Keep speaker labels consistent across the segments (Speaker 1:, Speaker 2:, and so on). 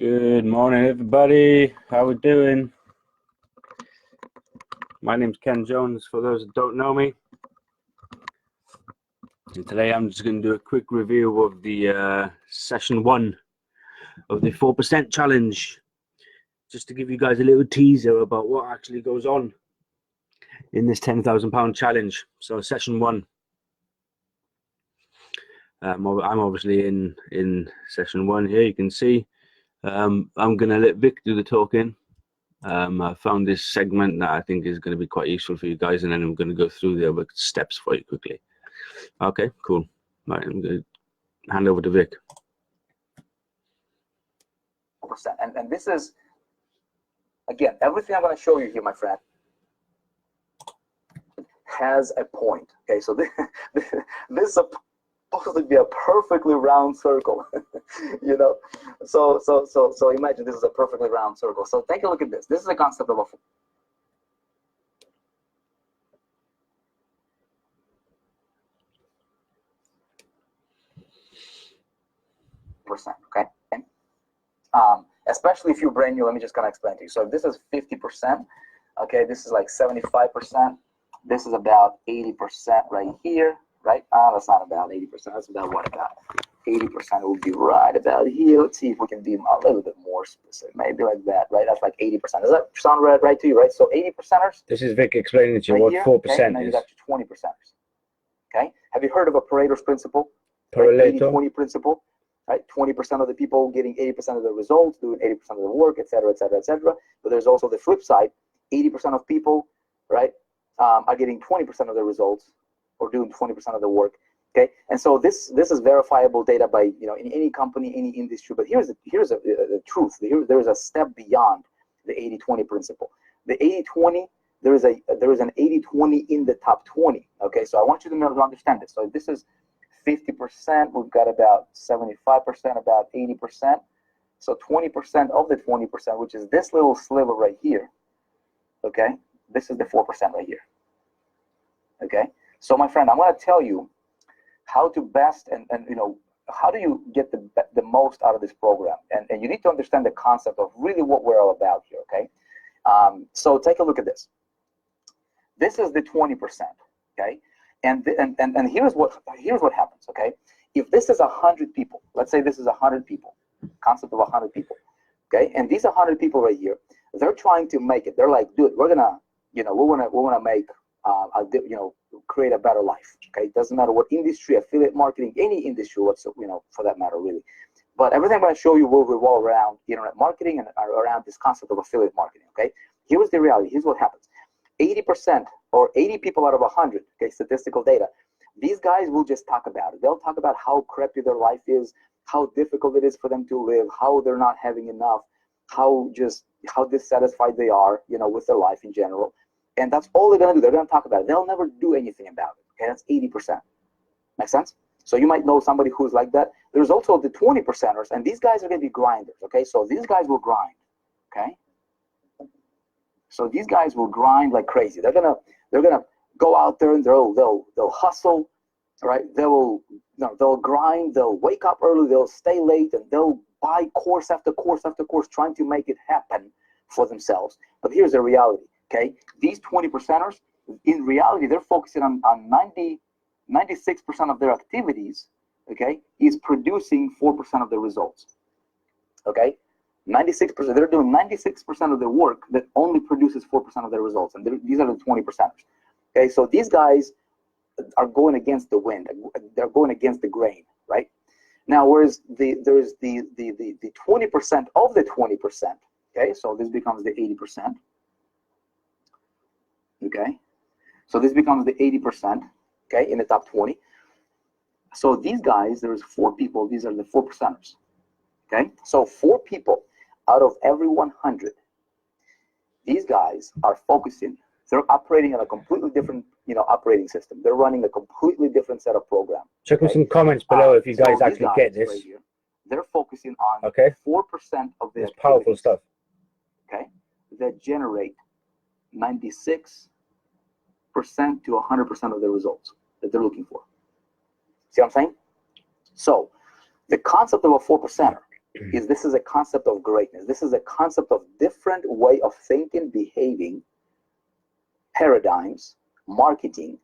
Speaker 1: Good morning, everybody. How we doing? My name's Ken Jones, for those that don't know me. And today I'm just going to do a quick review of the session 1 of the 4% challenge, just to give you guys a little teaser about what actually goes on in this £10,000 challenge. So session 1. I'm obviously in session 1 here. You can see I'm going to let Vic do the talking. I found this segment that I think is going to be quite useful for you guys, and then I'm going to go through the other steps for you quickly. Okay, cool. Right, I'm going to hand over to Vic.
Speaker 2: And this is, again, everything I'm going to show you here, my friend, has a point. Okay, so this is supposed to be a perfectly round circle, you know. So imagine this is a perfectly round circle. So take a look at this. This is a concept of a percent. Okay. Especially if you're brand new, let me just kind of explain to you. So if this is 50%, okay, this is like 75%. This is about 80% right here, right? That's not about 80%. That's about what? About 80% will be right about here. Let's see if we can be a little bit more specific. Maybe like that, right? That's like 80%. Does that sound right to you, right? So 80%ers.
Speaker 1: This is Vic explaining to you what 4%
Speaker 2: okay? And then you got your 20%ers. Okay? Have you heard of a Pareto's principle?
Speaker 1: Pareto.
Speaker 2: 80-20 principle. Right, 20% of the people getting 80% of the results, doing 80% of the work, etc., etc., etc. But there's also the flip side: 80% of people, right, are getting 20% of the results or doing 20% of the work. Okay, and so this is verifiable data by in any company, any industry. But here's the truth. There is a step beyond the 80-20 principle. The 80-20, there is an 80-20 in the top 20. Okay, so I want you to understand this. So this is 50%, we've got about 75%, about 80%. So 20% of the 20%, which is this little sliver right here, okay? This is the 4% right here, okay? So my friend, I'm going to tell you how to best and how do you get the most out of this program. And you need to understand the concept of really what we're all about here, okay? So take a look at this. This is the 20%, okay? And here's what happens, okay? If this is 100 people, let's say this is 100 people, concept of 100 people, okay? And these 100 people right here, they're trying to make it. They're like, dude, we're gonna, we wanna make, create a better life, okay? It doesn't matter what industry, affiliate marketing, any industry, for that matter, really. But everything I'm gonna show you will revolve around internet marketing and around this concept of affiliate marketing, okay? Here's the reality. Here's what happens. 80% or 80 people out of 100, okay, statistical data, these guys will just talk about it. They'll talk about how crappy their life is, how difficult it is for them to live, how they're not having enough, how dissatisfied they are, with their life in general. And that's all they're going to do. They're going to talk about it. They'll never do anything about it. Okay, that's 80%. Make sense? So you might know somebody who's like that. There's also the 20%ers, and these guys are going to be grinders, okay? So these guys will grind, okay? So these guys will grind like crazy. They're gonna go out there and they'll hustle, right? They'll grind. They'll wake up early. They'll stay late, and they'll buy course after course after course, trying to make it happen for themselves. But here's the reality, okay? These 20%ers, in reality, they're focusing on 96% of their activities, okay, is producing 4% of the results, okay? 96%, they're doing 96% of the work that only produces 4% of their results, and these are the 20%ers. Okay, so these guys are going against the wind. They're going against the grain, right? Now, whereas there's the 20% of the 20%. Okay, so this becomes the 80%. Okay, so this becomes the 80%. Okay, in the top 20. So these guys, there's 4 people. These are the 4%ers. Okay, so 4 people out of every 100, these guys are focusing. They're operating on a completely different, operating system. They're running a completely different set of programs.
Speaker 1: Check with some comments below if you guys actually get this.
Speaker 2: Right here, they're focusing on 4% of the
Speaker 1: powerful stuff.
Speaker 2: Okay, that generate 96% to 100% of the results that they're looking for. See what I'm saying? So the concept of a 4%er, is this is a concept of greatness. This is a concept of different way of thinking, behaving, paradigms, marketing,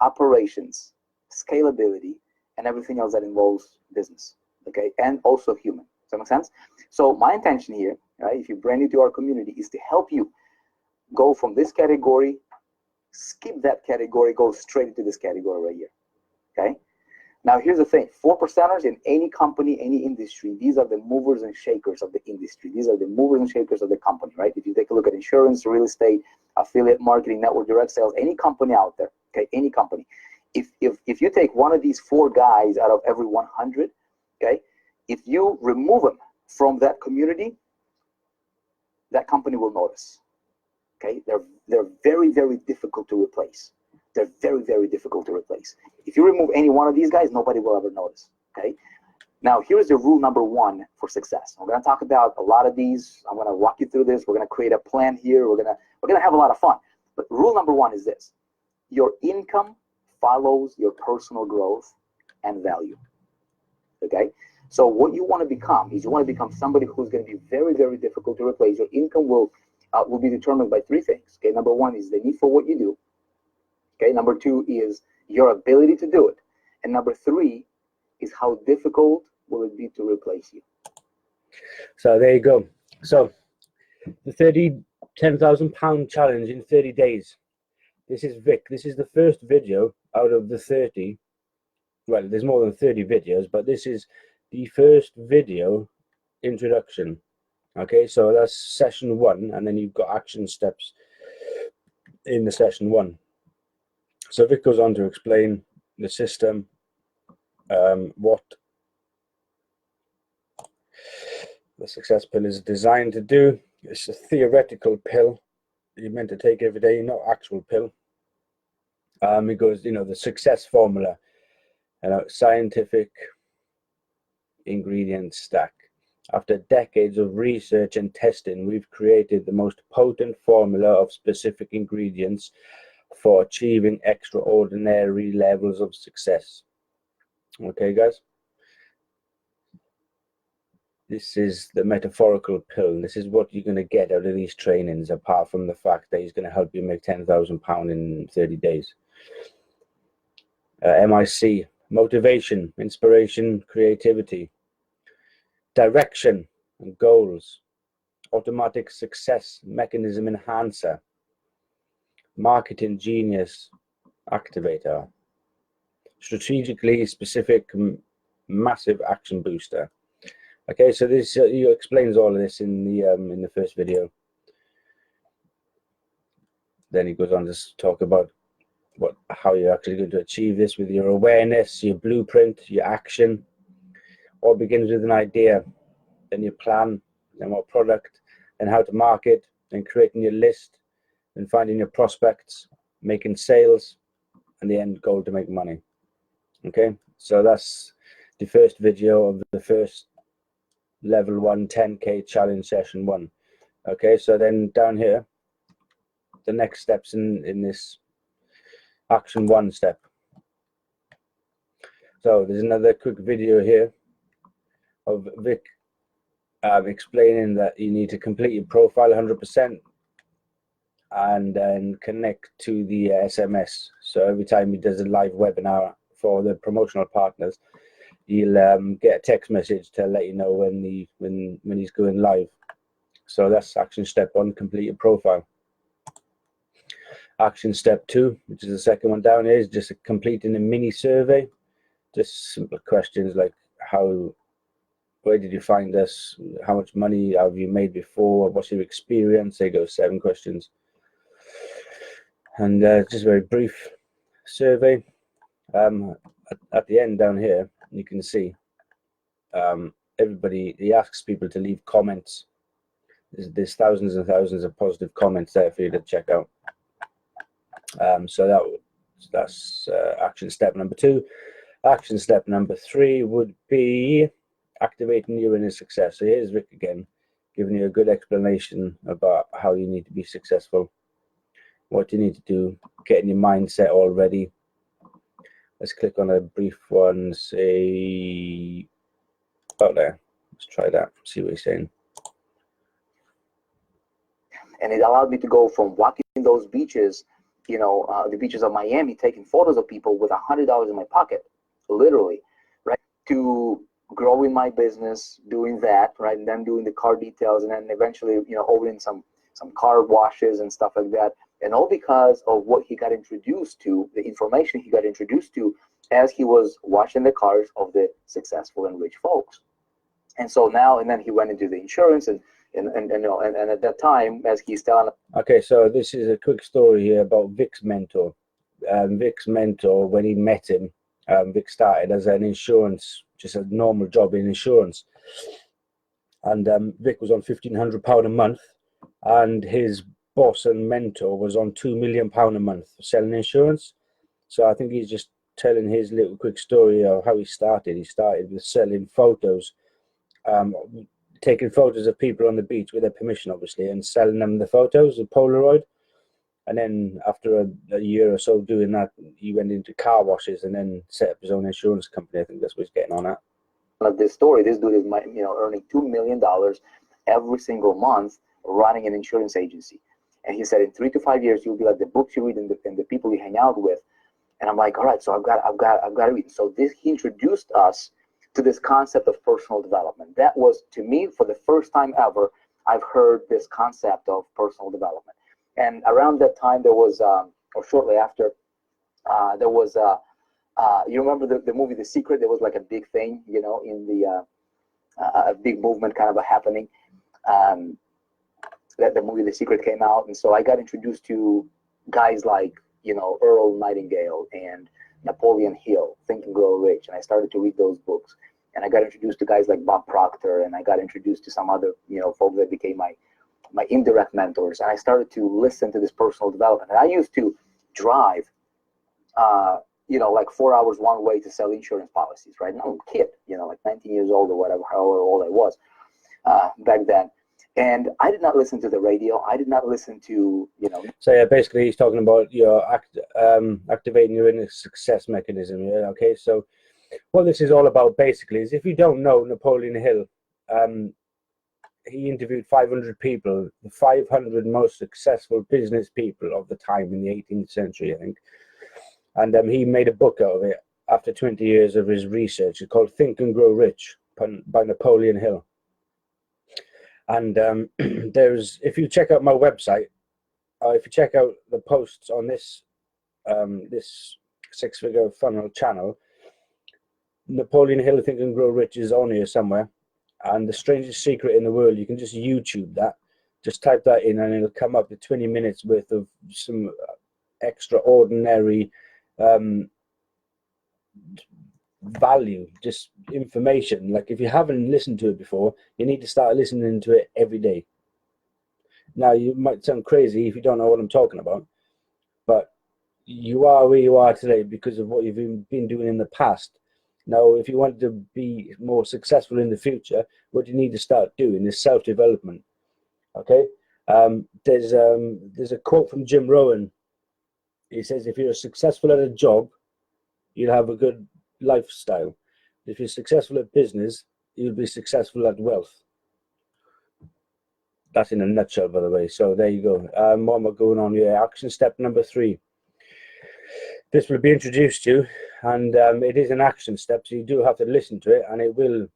Speaker 2: operations, scalability, and everything else that involves business, okay, and also human. Does that make sense? So my intention here, right, if you're brand new to our community, is to help you go from this category, skip that category, go straight into this category right here, okay? Now, here's the thing. 4%ers in any company, any industry, these are the movers and shakers of the industry. These are the movers and shakers of the company, right? If you take a look at insurance, real estate, affiliate marketing, network direct sales, any company out there, okay, any company. If you take one of these 4 guys out of every 100, okay, if you remove them from that community, that company will notice, okay? They're very, very difficult to replace. They're very, very difficult to replace. If you remove any one of these guys, nobody will ever notice, okay? Now, here's the rule number 1 for success. I'm going to talk about a lot of these. I'm going to walk you through this. We're going to create a plan here. We're going to have a lot of fun. But rule number 1 is this. Your income follows your personal growth and value, okay? So what you want to become is you want to become somebody who's going to be very, very difficult to replace. Your income will be determined by 3 things, okay? Number 1 is the need for what you do. Okay, number 2 is your ability to do it. And number 3 is how difficult will it be to replace you.
Speaker 1: So there you go. So the £10,000 challenge in 30 days. This is Vic. This is the first video out of the 30. Well, there's more than 30 videos, but this is the first video introduction. Okay, so that's session 1, and then you've got action steps in the session 1. So Vic goes on to explain the system, what the success pill is designed to do. It's a theoretical pill you're meant to take every day, not actual pill. He goes, the success formula, scientific ingredient stack. After decades of research and testing, we've created the most potent formula of specific ingredients for achieving extraordinary levels of success. Okay, guys? This is the metaphorical pill. This is what you're going to get out of these trainings, apart from the fact that he's going to help you make £10,000 in 30 days. MIC, motivation, inspiration, creativity, direction and goals, automatic success mechanism enhancer, marketing genius activator, strategically specific massive action booster. Okay, so this he explains all of this in the first video. Then he goes on to talk about how you're actually going to achieve this with your awareness, your blueprint, your action. All begins with an idea, then your plan, then what product, then how to market, then creating your list, then finding your prospects, making sales, and the end goal to make money. Okay, so that's the first video of the first level 1 10K challenge session 1. Okay, so then down here, the next steps in this action 1 step. So there's another quick video here of Vic explaining that you need to complete your profile 100% and then connect to the SMS. So every time he does a live webinar for the promotional partners, you'll get a text message to let you know when he's going live. So that's action step 1, complete your profile. Action step 2, which is the second one down here, is just completing a mini survey. Just simple questions like where did you find us? How much money have you made before? What's your experience? There goes 7 questions. And just a very brief survey. At the end down here, you can see he asks people to leave comments. There's thousands and thousands of positive comments there for you to check out. So that's action step number 2. Action step number 3 would be activating your inner success. So here's Rick again, giving you a good explanation about how you need to be successful, what you need to do, getting your mindset all ready. Let's click on a brief one, say about there. Let's try that, see what he's saying.
Speaker 2: And it allowed me to go from walking those beaches, the beaches of Miami, taking photos of people with $100 in my pocket, literally, right, to growing my business, doing that, right, and then doing the car details, and then eventually, opening some car washes and stuff like that. And all because of what he got introduced to, the information he got introduced to as he was washing the cars of the successful and rich folks. And so now, and then he went into the insurance, and at that time, as he's telling.
Speaker 1: Okay, so this is a quick story here about Vic's mentor. Vic's mentor, when he met him, Vic started as an insurance, just a normal job in insurance. And Vic was on £1,500 a month, and his boss and mentor was on £2 million a month selling insurance. So I think he's just telling his little quick story of how he started. He started with selling photos, taking photos of people on the beach with their permission, obviously, and selling them the photos, a Polaroid. And then after a year or so doing that, he went into car washes and then set up his own insurance company. I think that's what he's getting on at.
Speaker 2: Of this story, this dude is earning $2 million every single month running an insurance agency. And he said in 3 to 5 years, you'll be like the books you read and the people you hang out with. And I'm like, all right, so I've got to read. So he introduced us to this concept of personal development. That was, to me, for the first time ever, I've heard this concept of personal development. And around that time, there was, or shortly after, there was, you remember the movie The Secret? There was like a big thing, in the, a big movement kind of happening. That the movie The Secret came out. And so I got introduced to guys like, Earl Nightingale and Napoleon Hill, Think and Grow Rich. And I started to read those books. And I got introduced to guys like Bob Proctor, and I got introduced to some other, folks that became my indirect mentors. And I started to listen to this personal development. And I used to drive, like 4 hours one way to sell insurance policies, right? And I'm a kid, like 19 years old or whatever, however old I was back then. And I did not listen to the radio. I did not listen to,
Speaker 1: So yeah, basically he's talking about your activating your inner success mechanism. Yeah, okay. So what this is all about basically is, if you don't know Napoleon Hill, he interviewed 500 people, the 500 most successful business people of the time in the 18th century, I think. And he made a book out of it after 20 years of his research. It's called Think and Grow Rich by Napoleon Hill. And if you check out my website, if you check out the posts on this this six-figure funnel channel, Napoleon Hill Think and Grow Rich is on here somewhere. And the strangest secret in the world, you can just YouTube that, just type that in, and it'll come up to 20 minutes worth of some extraordinary value, just information. Like, if you haven't listened to it before, you need to start listening to it every day. Now, you might sound crazy if you don't know what I'm talking about, but you are where you are today because of what you've been doing in the past. Now, if you want to be more successful in the future, what you need to start doing is self-development. Okay? There's a quote from Jim Rohn. He says, if you're successful at a job, you'll have a good lifestyle. If you're successful at business, you'll be successful at wealth. That's in a nutshell, by the way. So there you go. What am I going on here? Action step number 3. This will be introduced to you, and it is an action step, so you do have to listen to it, and it will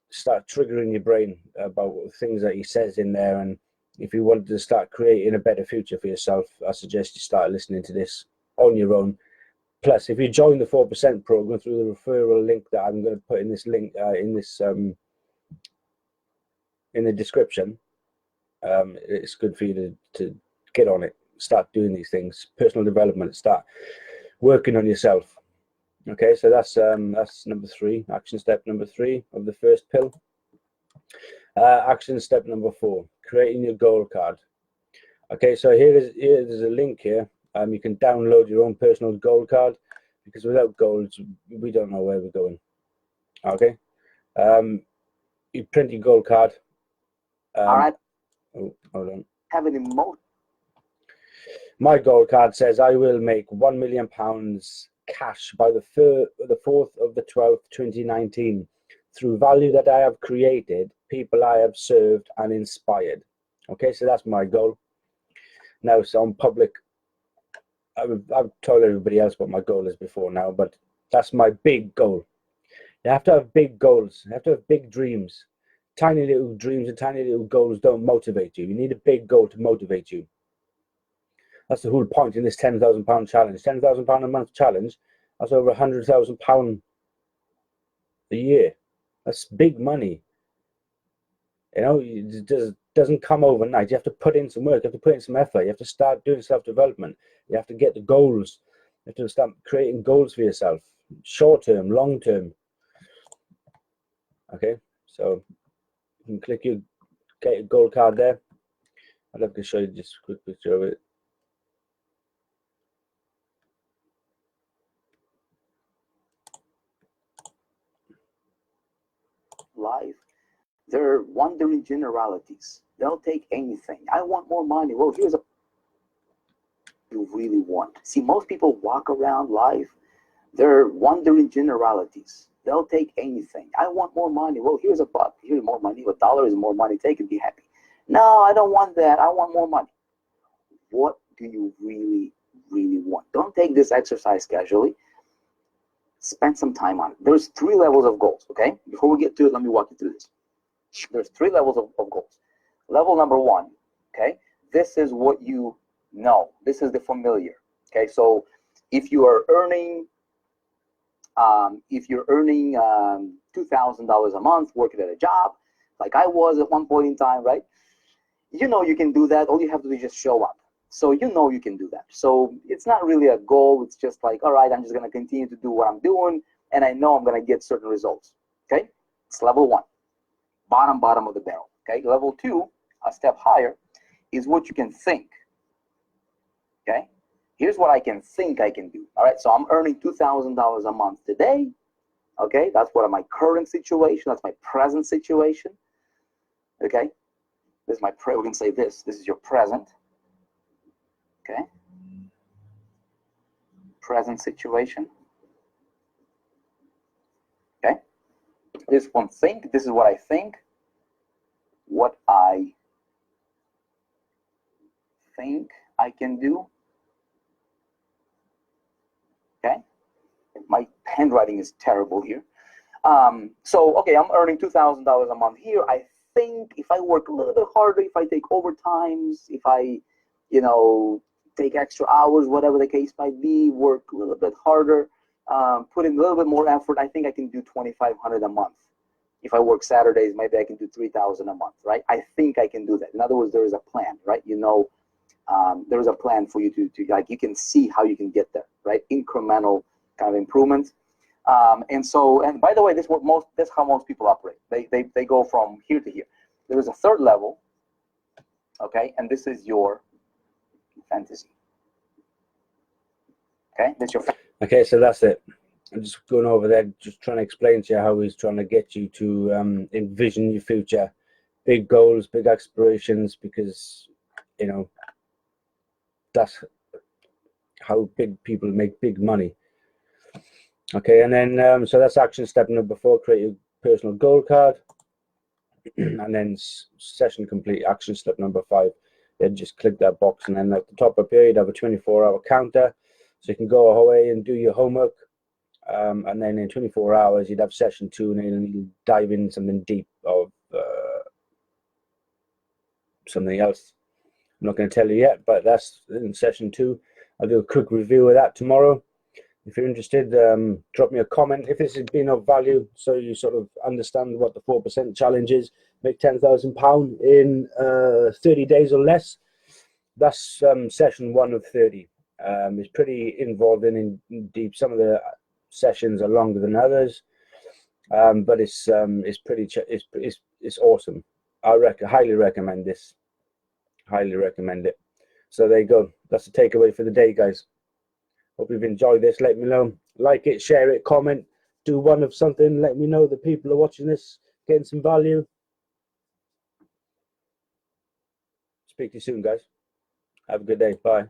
Speaker 1: start triggering your brain about things that he says in there. And if you wanted to start creating a better future for yourself, I suggest you start listening to this on your own. Plus, if you join the 4% program through the referral link that I'm going to put in this link in the description, it's good for you to get on it, start doing these things, personal development, start working on yourself. Okay, so that's number 3, action step number 3 of the first pill. Action step number 4, creating your goal card. Okay, so here's a link here. You can download your own personal goal card, because without goals, we don't know where we're going. Okay, you print your goal card.
Speaker 2: All right.
Speaker 1: Oh, hold on.
Speaker 2: Have an emotion.
Speaker 1: My goal card says I will make £1 million cash by the 4th of the 12th, 2019, through value that I have created, people I have served and inspired. Okay, so that's my goal. Now, so on public, I've told everybody else what my goal is before now, but that's my big goal. You have to have big goals. You have to have big dreams. Tiny little dreams and tiny little goals don't motivate you. You need a big goal to motivate you. That's the whole point in this £10,000 challenge. £10,000 a month challenge. That's over £100,000 a year. That's big money. You know, it just doesn't come overnight. You have to put in some work. You have to put in some effort. You have to start doing self-development. You have to get the goals. You have to start creating goals for yourself, short-term, long-term. Okay, so you can click your get your gold card there. I'd love to show you just a quick picture of it.
Speaker 2: Life. They're wondering generalities. They'll take anything. I want more money. Well, here's a you really want. See, most people walk around life. They're wondering generalities. They'll take anything. I want more money. Well, here's a buck. Here's more money. $1 is more money. Take and be happy. No, I don't want that. I want more money. What do you really, really want? Don't take this exercise casually. Spend some time on it. There's 3 levels of goals, okay? Before we get to it, let me walk you through this. There's 3 levels of goals. Level number 1, okay? This is what you know. This is the familiar, okay? So if you are earning $2,000 a month working at a job, like I was at one point in time, right? You know you can do that. All you have to do is just show up. So you know you can do that. So it's not really a goal. It's just like, all right, I'm just going to continue to do what I'm doing, and I know I'm going to get certain results. Okay? It's level 1, bottom of the barrel. Okay? Level 2, a step higher, is what you can think. Okay? Here's what I can think I can do. All right? So I'm earning $2,000 a month today. Okay? That's what my current situation. That's my present situation. Okay? This is my we can say this. This is your present. Okay. Present situation. Okay. This one think. This is what I think. What I think I can do. Okay. My handwriting is terrible here. So okay, I'm earning $2,000 a month here. I think if I work a little bit harder, if I take overtimes, if I, take extra hours, whatever the case might be, work a little bit harder, put in a little bit more effort, I think I can do $2,500 a month. If I work Saturdays, maybe I can do $3,000 a month, right? I think I can do that. In other words, there is a plan, right? There is a plan for you to like, you can see how you can get there, right? Incremental kind of improvements. And by the way, that's how most people operate. They go from here to here. There is a 3rd level, okay, and this is your fantasy. Okay, that's your.
Speaker 1: Okay, so that's it. I'm just going over there, just trying to explain to you how he's trying to get you to envision your future, big goals, big aspirations, because that's how big people make big money. Okay, and then so that's action step number 4, create your personal goal card. And then session complete, action step number 5. Then just click that box, and then at the top up here you'd have a 24-hour counter, so you can go away and do your homework. And then in 24 hours you'd have session 2, and then you dive in something deep of something else. I'm not going to tell you yet, but that's in session 2. I'll do a quick review of that tomorrow. If you're interested, drop me a comment if this has been of value, so you sort of understand what the 4% challenge is. Make £10,000 in 30 days or less. That's session 1 of 30. It's pretty involved and in deep. Some of the sessions are longer than others, but it's awesome. I highly recommend this. Highly recommend it. So there you go. That's the takeaway for the day, guys. Hope you've enjoyed this. Let me know. Like it, share it, comment, do one of something. Let me know that people are watching this, getting some value. Speak to you soon, guys. Have a good day. Bye.